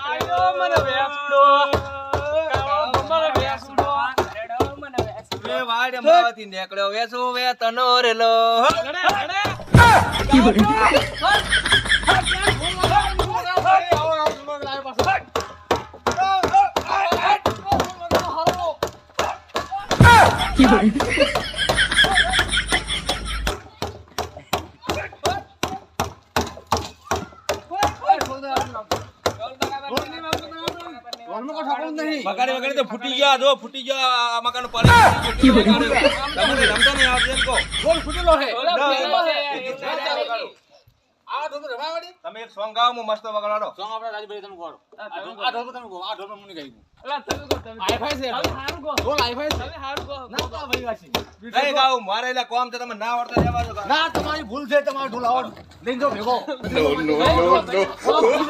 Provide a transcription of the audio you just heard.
આયો મને વેસડો મને વેસડો મને વેસડો રે વાડ અમાવાથી નીકળ્યો વેસો વે તનો રેલો મકાન વગર તો ફૂટી ગયા જો ફૂટી ગયા આ મકાન પાણી તમને રમતા નહીં આવડે એમ કહો બોલ ફૂટેલો હે આ ઢોલ રમાવાડી તમે એક સોંગ ગાઓ હું મસ્ત વગાડો સોંગ આપણે રાજભાઈ તમે ગોળો આ ઢોલ તમે ગો આ ઢોલ મને ગાઈ અલા તમે ગો તમે આઈફાઈ છે તમે હારું ગો ઢોલ આઈફાઈ છે તમે હારું ગો ના તો ભાઈ વાસી નહીં ગાઓ મારે એટલે કોમ છે તમે ના આવડતા રહેવા દો ના તમારી ભૂલ છે તમારો ઢોલ આવડ લઈને જો ભેગો No, no, no, no.